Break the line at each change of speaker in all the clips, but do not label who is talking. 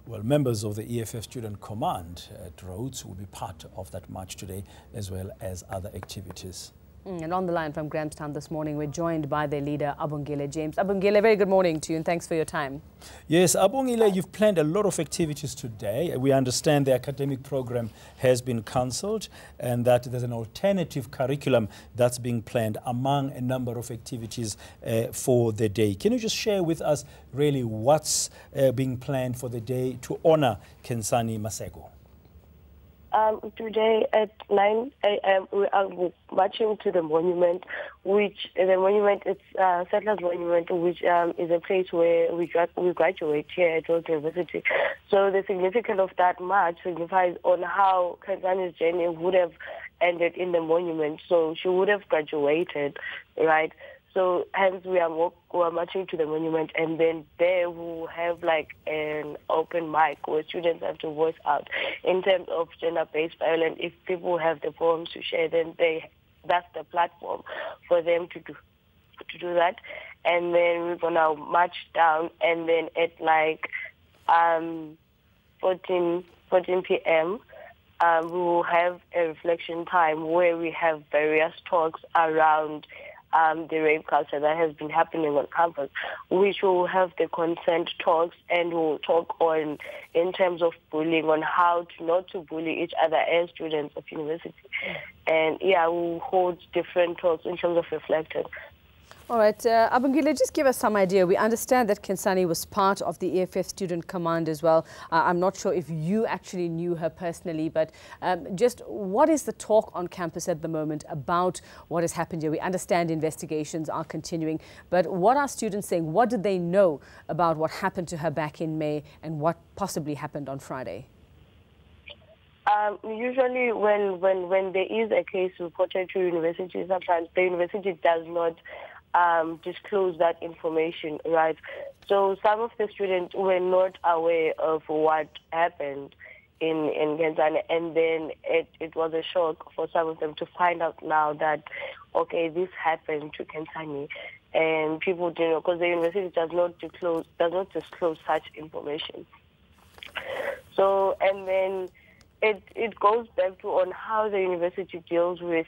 Well, members of the EFF Student Command at Rhodes will be part of that march today, as well as other activities.
And on the line from Grahamstown this morning, we're joined by their leader, Abongile James. Abongile, very good morning to you and thanks for your time.
Yes, Abongile, you've planned a lot of activities today. We understand the academic program has been cancelled and that there's an alternative curriculum that's being planned among a number of activities for the day. Can you just share with us really what's being planned for the day to honor Khensani Maseko?
Today at 9 a.m. we are marching to the monument, which the monument is Settlers Monument, which is a place where we graduate here at Rhodes University. So the significance of that march signifies on how Khensani's journey would have ended in the monument. So she would have graduated, right? So hence we are marching to the monument, and then there we'll have like an open mic where students have to voice out in terms of gender-based violence. If people have the forums to share, then that's the platform for them to do that. And then we're gonna march down, and then at like 14 p.m. We will have a reflection time where we have various talks around the rape culture that has been happening on campus, which will have the consent talks, and we'll talk on in terms of bullying, on how not to bully each other as students of university. And yeah, we'll hold different talks in terms of reflecting.
All right, Abongile, just give us some idea. We understand that Khensani was part of the EFF Student Command as well. I'm not sure if you actually knew her personally, but just what is the talk on campus at the moment about what has happened here? We understand investigations are continuing, but what are students saying? What did they know about what happened to her back in May and what possibly happened on Friday?
Usually when there is a case reported to university, sometimes the university does not disclose that information, right? So some of the students were not aware of what happened in Khensani, and then it was a shock for some of them to find out now that, okay, this happened to Khensani, and people didn't know, because the university does not disclose such information. So, and then it goes back to on how the university deals with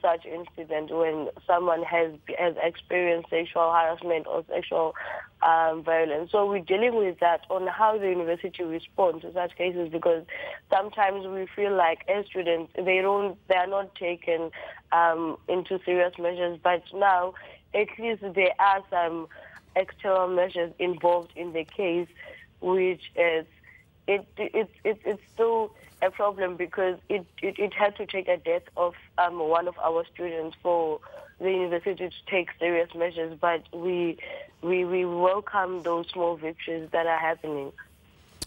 such incidents when someone has experienced sexual harassment or sexual violence. So we're dealing with that on how the university responds to such cases, because sometimes we feel like as students they are not taken into serious measures, but now at least there are some external measures involved in the case, which is it's still a problem, because it had to take a death of one of our students for the university to take serious measures. But we welcome those small victories that are happening.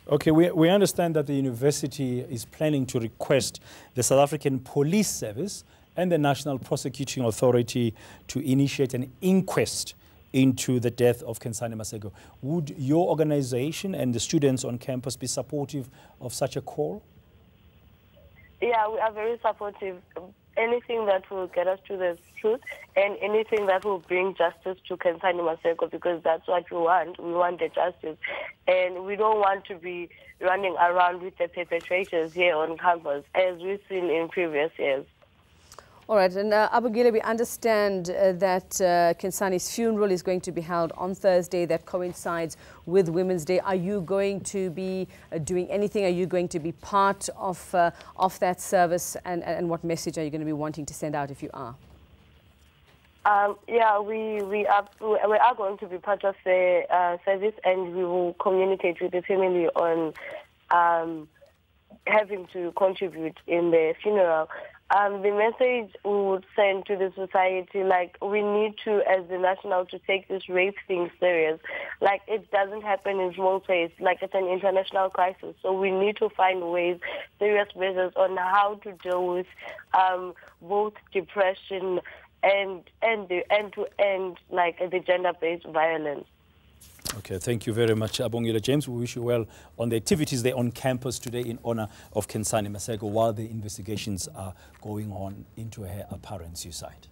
Okay, we understand that the university is planning to request the South African Police Service and the National Prosecuting Authority to initiate an inquest into the death of Khensani Maseko. Would your organization and the students on campus be supportive of such a call?
Yeah, we are very supportive. Anything that will get us to the truth and anything that will bring justice to Khensani Maseko, because that's what we want. We want the justice. And we don't want to be running around with the perpetrators here on campus, as we've seen in previous years.
All right, and Abongile, we understand that Khensani's funeral is going to be held on Thursday. That coincides with Women's Day. Are you going to be doing anything? Are you going to be part of that service? And what message are you going to be wanting to send out if you are?
Yeah, we are going to be part of the service, and we will communicate with the family on having to contribute in the funeral. The message we would send to the society, like, we need to, as the national, to take this rape thing serious. Like, it doesn't happen in small places. Like, it's an international crisis. So we need to find ways, serious measures on how to deal with both depression and the end-to-end, like, the gender-based violence.
Okay, thank you very much, Abongile James. We wish you well on the activities there on campus today in honor of Khensani Maseko while the investigations are going on into her apparent suicide.